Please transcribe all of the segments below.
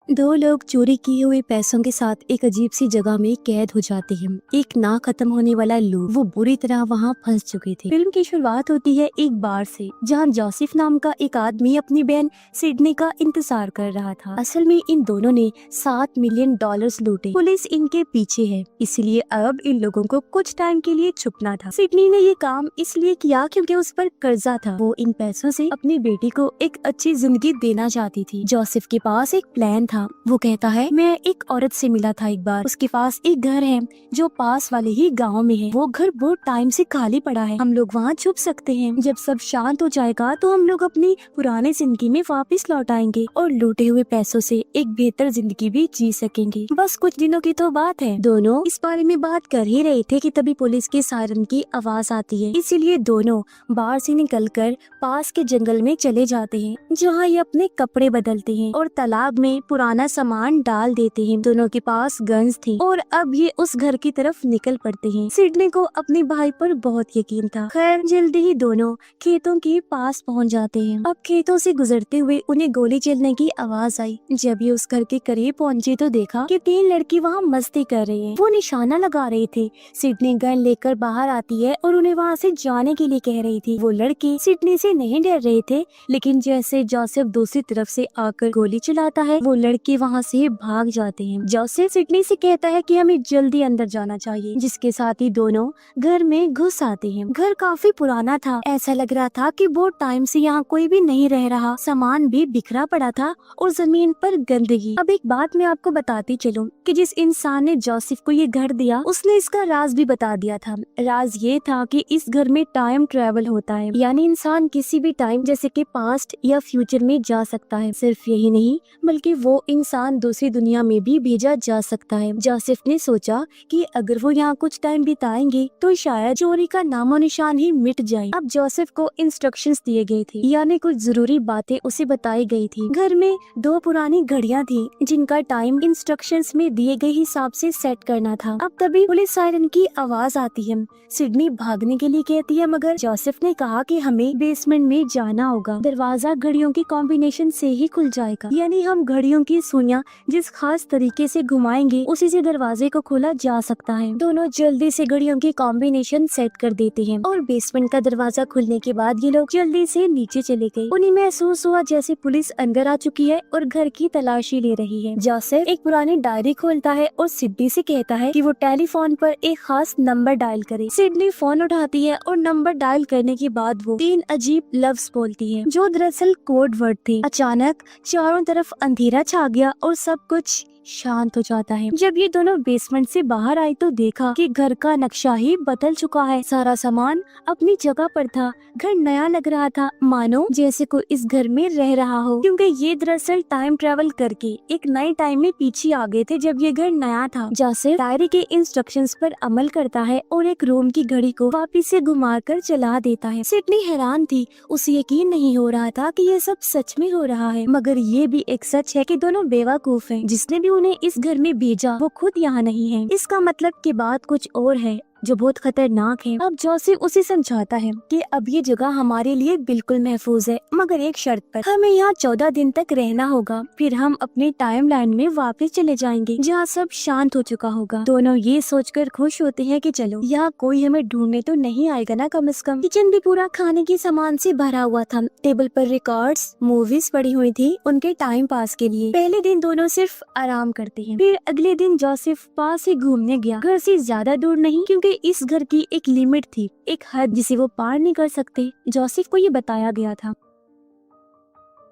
दो लोग चोरी किए हुए पैसों के साथ एक अजीब सी जगह में कैद हो जाते हैं। एक ना खत्म होने वाला लूप। वो बुरी तरह वहाँ फंस चुके थे। फिल्म की शुरुआत होती है एक बार से, जहाँ जोसेफ नाम का एक आदमी अपनी बहन सिडनी का इंतजार कर रहा था। असल में इन दोनों ने $7 मिलियन लूटे। पुलिस इनके पीछे है, इसलिए अब इन लोगों को कुछ टाइम के लिए छुपना था। सिडनी ने ये काम इसलिए किया क्योंकि उस पर कर्जा था। वो इन पैसों से अपनी बेटी को एक अच्छी जिंदगी देना चाहती थी। जोसेफ के पास एक प्लान था। वो कहता है, मैं एक औरत से मिला था एक बार। उसके पास एक घर है जो पास वाले ही गांव में है। वो घर बहुत टाइम से खाली पड़ा है। हम लोग वहाँ छुप सकते हैं। जब सब शांत हो जाएगा तो हम लोग अपनी पुरानी जिंदगी में वापस लौट आएंगे और लूटे हुए पैसों से एक बेहतर जिंदगी भी जी सकेंगे। बस कुछ दिनों की तो बात है। दोनों इस बारे में बात कर ही रहे थे कि तभी पुलिस के सायरन की आवाज आती है। इसीलिए दोनों बाहर से निकलकर पास के जंगल में चले जाते हैं, जहाँ ये अपने कपड़े बदलते हैं और तालाब में पुराना सामान डाल देते हैं। दोनों के पास गन्स थी और अब ये उस घर की तरफ निकल पड़ते हैं। सिडनी को अपने भाई पर बहुत यकीन था। खैर जल्दी ही दोनों खेतों के पास पहुंच जाते हैं। अब खेतों से गुजरते हुए उन्हें गोली चलने की आवाज आई। जब ये उस घर के करीब पहुंचे तो देखा कि 3 लड़की वहाँ मस्ती कर रहे हैं। वो निशाना लगा रहे थे। सिडनी गन लेकर बाहर आती है और उन्हें वहाँ से जाने के लिए कह रही थी। वो लड़के सिडनी से नहीं डर रहे थे, लेकिन जैसे जोसेफ दूसरी तरफ से आकर गोली चलाता है, वो लड़के वहाँ से भाग जाते हैं। जोसेफ सिडनी से कहता है कि हमें जल्दी अंदर जाना चाहिए, जिसके साथ ही दोनों घर में घुस आते हैं। घर काफी पुराना था। ऐसा लग रहा था कि बहुत टाइम से यहाँ कोई भी नहीं रह रहा। सामान भी बिखरा पड़ा था और जमीन पर गंदगी। अब एक बात मैं आपको बताती चलूं कि जिस इंसान ने जोसेफ को ये घर दिया, उसने इसका राज भी बता दिया था। राज ये था कि इस घर में टाइम ट्रेवल होता है, यानी इंसान किसी भी टाइम जैसे कि पास्ट या फ्यूचर में जा सकता है। सिर्फ यही नहीं, बल्कि वो इंसान दूसरी दुनिया में भी भेजा जा सकता है। जोसेफ ने सोचा कि अगर वो यहाँ कुछ टाइम बिताएंगे तो शायद चोरी का नामो निशान ही मिट जाए। अब जोसेफ को इंस्ट्रक्शंस दिए गए थे, यानी कुछ जरूरी बातें उसे बताई गई थी। घर में 2 पुरानी घड़ियां थी, जिनका टाइम इंस्ट्रक्शंस में दिए गए हिसाब से सेट करना था। अब तभी पुलिस सायरन की आवाज आती है। सिडनी भागने के लिए कहती है, मगर जोसेफ ने कहा कि हमें बेसमेंट में जाना होगा। दरवाजा घड़ियों की कॉम्बिनेशन से ही खुल जाएगा, यानी हम घड़ियों की सुइयां जिस खास तरीके से घुमाएंगे उसी से दरवाजे को खोला जा सकता है। दोनों जल्दी से घड़ियों की कॉम्बिनेशन सेट कर देते हैं और बेसमेंट का दरवाजा खुलने के बाद ये लोग जल्दी से नीचे चले गए। उन्हें महसूस हुआ जैसे पुलिस अंदर आ चुकी है और घर की तलाशी ले रही है। जोसेफ एक पुरानी डायरी खोलता है और सिडनी से कहता है कि वो टेलीफोन पर एक खास नंबर डायल करे। सिडनी फोन उठाती है और नंबर डायल करने के बाद वो 3 अजीब लफ्ज बोलती है, जो दरअसल कोड वर्ड थे। अचानक चारों तरफ अंधेरा छा गया और सब कुछ शांत हो जाता है। जब ये दोनों बेसमेंट से बाहर आए तो देखा कि घर का नक्शा ही बदल चुका है। सारा सामान अपनी जगह पर था। घर नया लग रहा था, मानो जैसे कोई इस घर में रह रहा हो, क्योंकि ये दरअसल टाइम ट्रेवल करके एक नए टाइम में पीछे आ गए थे जब ये घर नया था। जोसेफ डायरी के इंस्ट्रक्शंस पर अमल करता है और एक रूम की घड़ी को वापिस से घुमा कर चला देता है। सिडनी हैरान थी। उसे यकीन नहीं हो रहा था कि ये सब सच में हो रहा है, मगर ये भी एक सच है कि दोनों बेवकूफ हैं। जिसने भी उन्हें इस घर में भेजा वो खुद यहाँ नहीं है। इसका मतलब के बाद कुछ और है जो बहुत खतरनाक है। अब जोसेफ उसे समझाता है कि अब ये जगह हमारे लिए बिल्कुल महफूज है, मगर एक शर्त पर। हमें यहाँ 14 दिन तक रहना होगा, फिर हम अपने टाइम लाइन में वापस चले जाएंगे जहाँ सब शांत हो चुका होगा। दोनों ये सोचकर खुश होते हैं कि चलो यहाँ कोई हमें ढूंढने तो नहीं आएगा ना। कम से कम किचन भी पूरा खाने के सामान से भरा हुआ था। टेबल पर रिकॉर्ड्स, मूवीज पड़ी हुई थी उनके टाइम पास के लिए। पहले दिन दोनों सिर्फ आराम करते हैं। फिर अगले दिन जोसेफ पास से घूमने गया। घर से ज्यादा दूर नहीं, क्योंकि इस घर की एक लिमिट थी, एक हद जिसे वो पार नहीं कर सकते। जोसेफ को ये बताया गया था।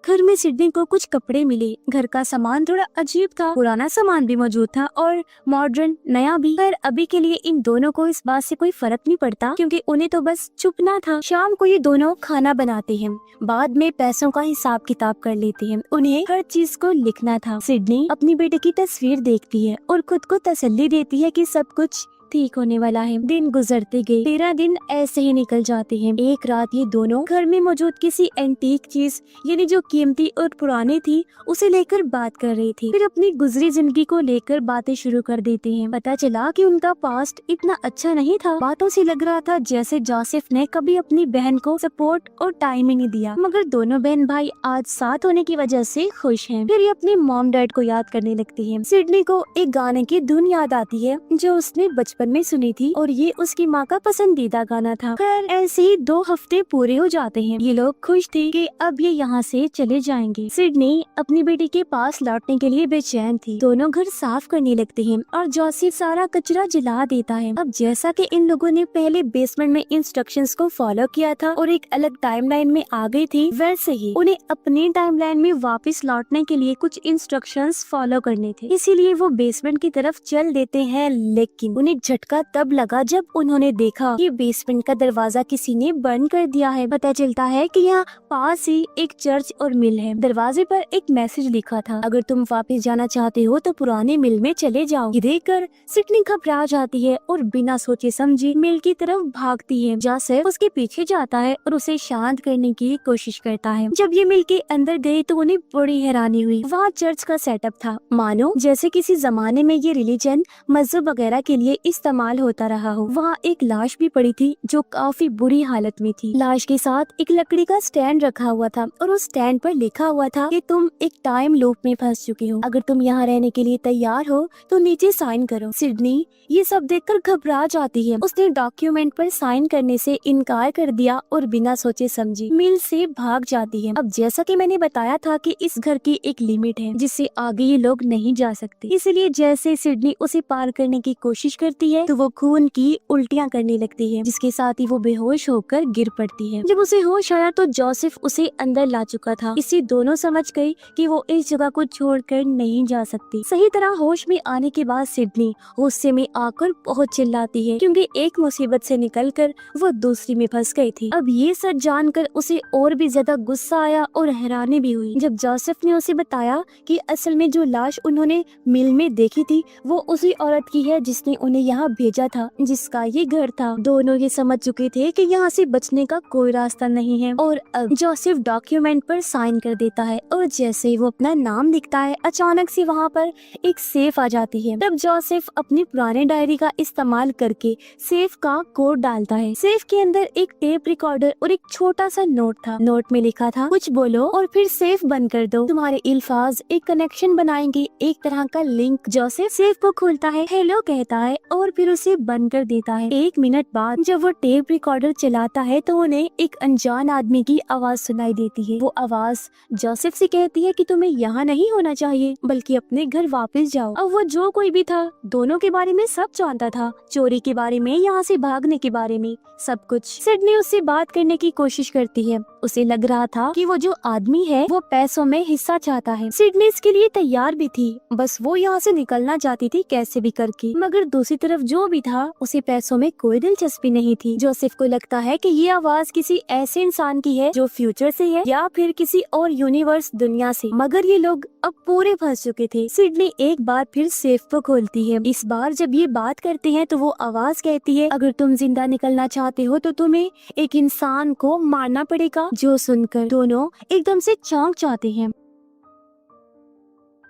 घर में सिडनी को कुछ कपड़े मिले। घर का सामान थोड़ा अजीब था, पुराना सामान भी मौजूद था और मॉडर्न नया भी। पर अभी के लिए इन दोनों को इस बात से कोई फर्क नहीं पड़ता, क्योंकि उन्हें तो बस छुपना था। शाम को ये दोनों खाना बनाते हैं, बाद में पैसों का हिसाब किताब कर लेते हैं। उन्हें हर चीज को लिखना था। सिडनी अपनी बेटे की तस्वीर देखती है और खुद को तसल्ली देती है कि सब कुछ ठीक होने वाला है। दिन गुजरते गए, 13 दिन ऐसे ही निकल जाते हैं। एक रात ये दोनों घर में मौजूद किसी एंटीक चीज यानी जो कीमती और पुरानी थी उसे लेकर बात कर रही थी। फिर अपनी गुजरी जिंदगी को लेकर बातें शुरू कर देते हैं। पता चला कि उनका पास्ट इतना अच्छा नहीं था। बातों से लग रहा था जैसे जोसेफ ने कभी अपनी बहन को सपोर्ट और टाइम ही नहीं दिया, मगर दोनों बहन भाई आज साथ होने की वजह से खुश हैं। फिर ये अपने मॉम डैड को याद करने लगती है। सिडनी को एक गाने की धुन याद आती है जो उसने बचपन में सुनी थी और ये उसकी माँ का पसंदीदा गाना था। खैर ऐसे ही 2 हफ्ते पूरे हो जाते हैं। ये लोग खुश थे कि अब ये यहाँ से चले जाएंगे। सिडनी अपनी बेटी के पास लौटने के लिए बेचैन थी। दोनों घर साफ करने लगते हैं और जोसेफ सारा कचरा जला देता है। अब जैसा कि इन लोगों ने पहले बेसमेंट में इंस्ट्रक्शंस को फॉलो किया था और एक अलग टाइमलाइन में आ गई थी, वैसे ही उन्हें अपनी टाइमलाइन में वापस लौटने के लिए कुछ इंस्ट्रक्शंस फॉलो करने थे। इसीलिए वो बेसमेंट की तरफ चल देते हैं, लेकिन उन्हें झटका तब लगा जब उन्होंने देखा कि बेसमेंट का दरवाजा किसी ने बंद कर दिया है। पता चलता है कि यहाँ पास ही एक चर्च और मिल है। दरवाजे पर एक मैसेज लिखा था, अगर तुम वापस जाना चाहते हो तो पुराने मिल में चले जाओ। ये देखकर सिडनी घबरा जाती है और बिना सोचे समझे मिल की तरफ भागती है। जोसेफ उसके पीछे जाता है और उसे शांत करने की कोशिश करता है। जब ये मिल के अंदर गए तो उन्हें बड़ी हैरानी हुई। वहाँ चर्च का सेटअप था, मानो जैसे किसी जमाने में ये रिलीजन मजहब वगैरह के लिए इस्तेमाल होता रहा हो। वहाँ एक लाश भी पड़ी थी जो काफी बुरी हालत में थी। लाश के साथ एक लकड़ी का स्टैंड रखा हुआ था और उस स्टैंड पर लिखा हुआ था कि तुम एक टाइम लूप में फंस चुके हो, अगर तुम यहाँ रहने के लिए तैयार हो तो नीचे साइन करो। सिडनी ये सब देखकर घबरा जाती है। उसने डॉक्यूमेंट पर साइन करने से इनकार कर दिया और बिना सोचे समझे मिल से भाग जाती है। अब जैसा कि मैंने बताया था कि इस घर की एक लिमिट है जिससे आगे ये लोग नहीं जा सकते, इसलिए जैसे सिडनी उसे पार करने की कोशिश करती है तो वो खून की उल्टियाँ करने लगती है, जिसके साथ ही वो बेहोश होकर गिर पड़ती है। जब उसे होश आया तो जोसेफ उसे अंदर ला चुका था। इससे दोनों समझ गए कि वो इस जगह को छोड़कर नहीं जा सकती। सही तरह होश में आने के बाद सिडनी गुस्से में आकर बहुत चिल्लाती है क्योंकि एक मुसीबत से निकलकर वो दूसरी में फंस गई थी। अब ये सच जानकर उसे और भी ज्यादा गुस्सा आया और हैरानी भी हुई जब जोसेफ ने उसे बताया कि असल में जो लाश उन्होंने मिल में देखी थी वो उसी औरत की है जिसने उन्हें यहाँ भेजा था, जिसका ये घर था। दोनों ये समझ चुके थे कि यहाँ से बचने का कोई रास्ता नहीं है और अब जोसेफ डॉक्यूमेंट पर साइन कर देता है और जैसे ही वो अपना नाम लिखता है अचानक से वहाँ पर एक सेफ आ जाती है। तब जोसेफ अपनी पुराने डायरी का इस्तेमाल करके सेफ का कोड डालता है। सेफ के अंदर एक टेप रिकॉर्डर और एक छोटा सा नोट था। नोट में लिखा था, कुछ बोलो और फिर सेफ बंद कर दो, तुम्हारे अल्फाज एक कनेक्शन बनाएंगे, एक तरह का लिंक। जोसेफ सेफ को खोलता है, हेलो कहता है और फिर उसे बंद कर देता है। 1 मिनट बाद जब वो टेप रिकॉर्डर चलाता है तो उन्हें एक अनजान आदमी की आवाज सुनाई देती है। वो आवाज जोसेफ से कहती है कि तुम्हें यहाँ नहीं होना चाहिए बल्कि अपने घर वापस जाओ। अब वो जो कोई भी था दोनों के बारे में सब जानता था, चोरी के बारे में, यहाँ से भागने के बारे में, सब कुछ। सिडनी उससे बात करने की कोशिश करती है। उसे लग रहा था कि वो जो आदमी है वो पैसों में हिस्सा चाहता है। सिडनी इसके लिए तैयार भी थी, बस वो यहाँ से निकलना चाहती थी कैसे भी करके। मगर दूसरी तरफ जो भी था उसे पैसों में कोई दिलचस्पी नहीं थी। जोसेफ को लगता है कि ये आवाज किसी ऐसे इंसान की है जो फ्यूचर से है या फिर किसी और यूनिवर्स दुनिया से, मगर ये लोग अब पूरे फंस चुके थे। सिडनी एक बार फिर सेफ को खोलती है। इस बार जब ये बात करते हैं तो वो आवाज कहती है, अगर तुम जिंदा निकलना चाहते हो तो तुम्हें एक इंसान को मारना पड़ेगा। जो सुनकर दोनों एकदम से चौंक जाते हैं।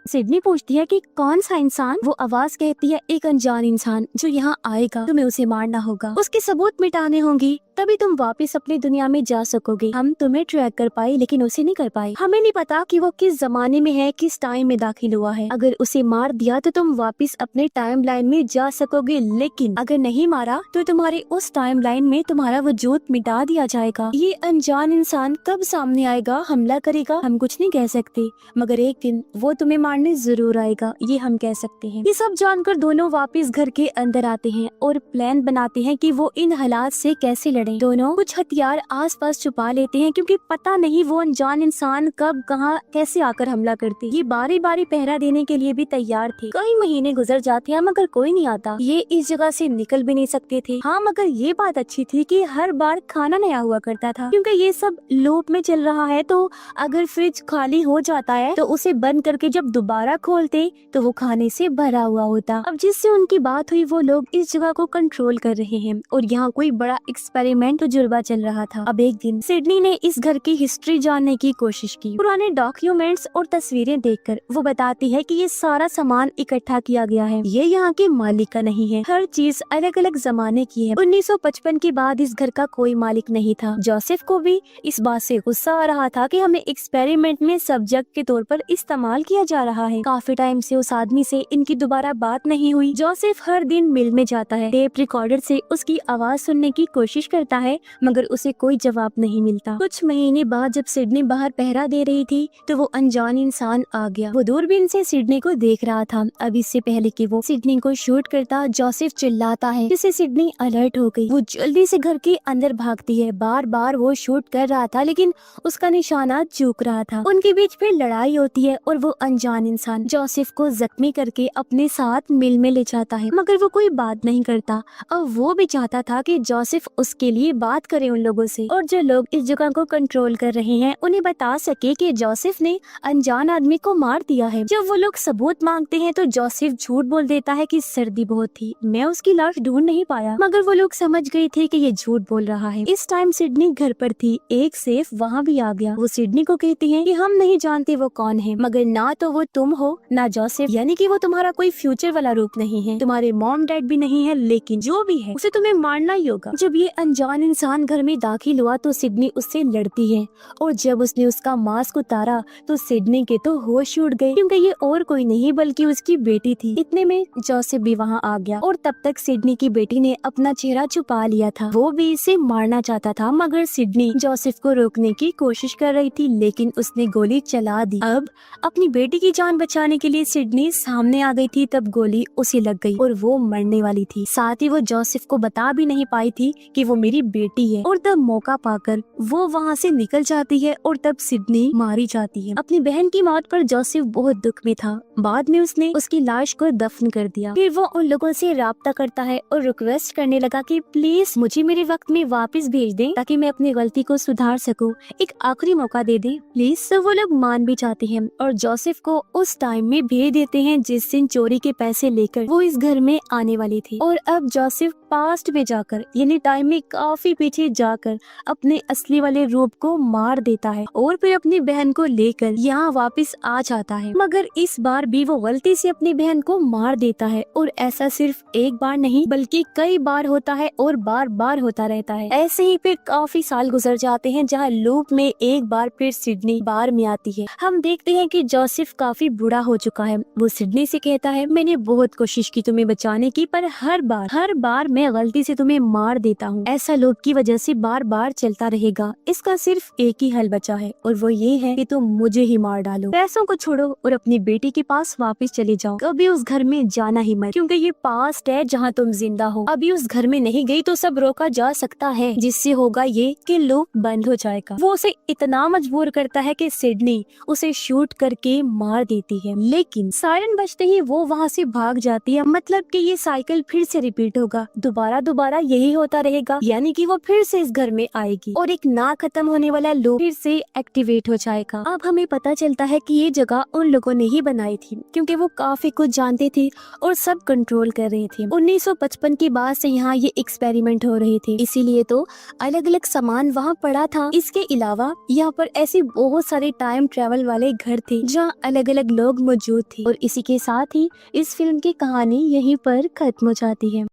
सिडनी पूछती है कि कौन सा इंसान? वो आवाज कहती है, एक अनजान इंसान जो यहाँ आएगा, तुम्हें उसे मारना होगा, उसके सबूत मिटाने होंगे, तभी तुम वापस अपनी दुनिया में जा सकोगे। हम तुम्हें ट्रैक कर पाए लेकिन उसे नहीं कर पाए। हमें नहीं पता कि वो किस जमाने में है, किस टाइम में दाखिल हुआ है। अगर उसे मार दिया तो तुम वापस अपने टाइम लाइन में जा सकोगे, लेकिन अगर नहीं मारा तो तुम्हारे उस टाइम लाइन में तुम्हारा वजूद मिटा दिया जाएगा। ये अनजान इंसान कब सामने आएगा, हमला करेगा, हम कुछ नहीं कह सकते, मगर एक दिन वो तुम्हें मारने जरूर आएगा, ये हम कह सकते हैं। ये सब जानकर दोनों वापस घर के अंदर आते हैं और प्लान बनाते हैं कि वो इन हालात से कैसे पड़े। दोनों कुछ हथियार आसपास छुपा लेते हैं क्योंकि पता नहीं वो अनजान इंसान कब कहां कैसे आकर हमला करते। ये बारी बारी पहरा देने के लिए भी तैयार थे। कई महीने गुजर जाते हैं मगर कोई नहीं आता। ये इस जगह से निकल भी नहीं सकते थे। हाँ, मगर ये बात अच्छी थी कि हर बार खाना नया हुआ करता था क्योंकि ये सब लूप में चल रहा है। तो अगर फ्रिज खाली हो जाता है तो उसे बंद करके जब दोबारा खोलते तो वो खाने से भरा हुआ होता। अब जिससे उनकी बात हुई वो लोग इस जगह को कंट्रोल कर रहे हैं और यहाँ कोई बड़ा एक्सपेरिमेंट तजुर्बा चल रहा था। अब एक दिन सिडनी ने इस घर की हिस्ट्री जानने की कोशिश की। पुराने डॉक्यूमेंट्स और तस्वीरें देखकर वो बताती है कि ये सारा सामान इकट्ठा किया गया है। ये यहाँ के मालिक का नहीं है। हर चीज अलग अलग जमाने की है। 1955 के बाद इस घर का कोई मालिक नहीं था। जोसेफ को भी इस बात से गुस्सा आ रहा था कि हमें एक्सपेरिमेंट में सब्जेक्ट के तौर पर इस्तेमाल किया जा रहा है। काफी टाइम से उस आदमी से इनकी दोबारा बात नहीं हुई। जोसेफ हर दिन मिल में जाता है, टेप रिकॉर्डर से उसकी आवाज सुनने की कोशिश करता है मगर उसे कोई जवाब नहीं मिलता। कुछ महीने बाद जब सिडनी बाहर पहरा दे रही थी तो वो अनजान इंसान आ गया। वो दूरबीन से सिडनी को देख रहा था। अब इससे पहले कि वो सिडनी को शूट करता जोसेफ चिल्लाता है जिससे सिडनी अलर्ट हो गई। वो जल्दी से घर के अंदर भागती है। बार बार वो शूट कर रहा था लेकिन उसका निशाना चूक रहा था। उनके बीच फिर लड़ाई होती है और वो अनजान इंसान जोसेफ को जख्मी करके अपने साथ मिल में ले जाता है मगर वो कोई बात नहीं करता। अब वो भी चाहता था कि जोसेफ उसके लिए बात करे उन लोगों से और जो लोग इस जगह को कंट्रोल कर रहे हैं उन्हें बता सके कि जोसेफ ने अनजान आदमी को मार दिया है। जब वो लोग सबूत मांगते हैं तो जोसेफ झूठ बोल देता है कि सर्दी बहुत थी, मैं उसकी लाश ढूंढ नहीं पाया। मगर वो लोग समझ गए थे कि ये झूठ बोल रहा है। इस टाइम सिडनी घर पर थी। एक सेफ वहाँ भी आ गया। वो सिडनी को कहती है कि हम नहीं जानते वो कौन है मगर ना तो वो तुम हो ना जोसेफ, यानी कि वो तुम्हारा कोई फ्यूचर वाला रूप नहीं है, तुम्हारे मॉम डैड भी नहीं है, लेकिन जो भी है उसे तुम्हें मारना ही होगा। जब ये अनजान इंसान घर में दाखिल हुआ तो सिडनी उससे लड़ती है और जब उसने उसका मास्क उतारा तो सिडनी के तो होश उड़ गए क्योंकि ये और कोई नहीं बल्कि उसकी बेटी थी। इतने में जोसेफ भी वहाँ आ गया और तब तक सिडनी की बेटी ने अपना चेहरा छुपा लिया था। वो भी इसे मारना चाहता था मगर सिडनी जोसेफ को रोकने की कोशिश कर रही थी लेकिन उसने गोली चला दी। अब अपनी बेटी की जान बचाने के लिए सिडनी सामने आ गई थी। तब गोली उसे लग गई और वो मरने वाली थी। साथ ही वो जोसेफ को बता भी नहीं पाई थी कि वो मेरी बेटी है और तब मौका पाकर वो वहाँ से निकल जाती है और तब सिडनी मारी जाती है। अपनी बहन की मौत पर जोसेफ बहुत दुख में था। बाद में उसने उसकी लाश को दफन कर दिया। फिर वो उन लोगों से राब्ता करता है और रिक्वेस्ट करने लगा कि प्लीज मुझे मेरे वक्त में वापस भेज दें ताकि मैं अपनी गलती को सुधार सकूं। एक आखिरी मौका दे दें प्लीज। तो वो लोग मान भी जाते हैं और जोसेफ को उस टाइम में भेज देते हैं जिस दिन चोरी के पैसे लेकर वो इस घर में आने वाली थी। और अब जोसेफ पास्ट में जाकर यानी टाइम में काफी पीछे जाकर अपने असली वाले रूप को मार देता है और फिर अपनी बहन को लेकर यहाँ वापस आ जाता है। मगर इस बार भी वो गलती से अपनी बहन को मार देता है और ऐसा सिर्फ एक बार नहीं बल्कि कई बार होता है और बार बार होता रहता है। ऐसे ही फिर काफी साल गुजर जाते हैं जहाँ लूप में एक बार फिर सिडनी बार में आती है। हम देखते हैं कि जोसेफ काफी बूढ़ा हो चुका है। वो सिडनी से कहता है मैंने बहुत कोशिश की तुम्हें बचाने की पर हर बार मैं गलती से तुम्हें मार देता हूँ। ऐसा लूप की वजह से बार बार चलता रहेगा। इसका सिर्फ एक ही हल बचा है और वो ये है कि तुम मुझे ही मार डालो। पैसों को छोड़ो और अपनी बेटी के पास वापस चले जाओ। कभी उस घर में जाना ही मत क्योंकि ये पास्ट है जहाँ तुम जिंदा हो। अभी उस घर में नहीं गई तो सब रोका जा सकता है जिससे होगा ये कि लूप बंद हो जाएगा। वो उसे इतना मजबूर करता है कि सिडनी उसे शूट करके मार देती है लेकिन सायरन बजते ही वो वहाँ से भाग जाती है। मतलब कि ये साइकिल फिर से रिपीट होगा, दोबारा यही होता रहेगा, यानी कि वो फिर से इस घर में आएगी और एक ना खत्म होने वाला लूप फिर से एक्टिवेट हो जाएगा। अब हमें पता चलता है कि ये जगह उन लोगों ने ही बनाई थी क्योंकि वो काफी कुछ जानते थे और सब कंट्रोल कर रहे थे। 1955 के बाद से यहाँ ये एक्सपेरिमेंट हो रहे थे, इसीलिए तो अलग अलग सामान वहाँ पड़ा था। इसके अलावा यहाँ पर ऐसे बहुत सारे टाइम ट्रेवल वाले घर थे जहाँ अलग अलग लोग मौजूद थे। और इसी के साथ ही इस फिल्म की कहानी यहीं पर खत्म हो जाती है।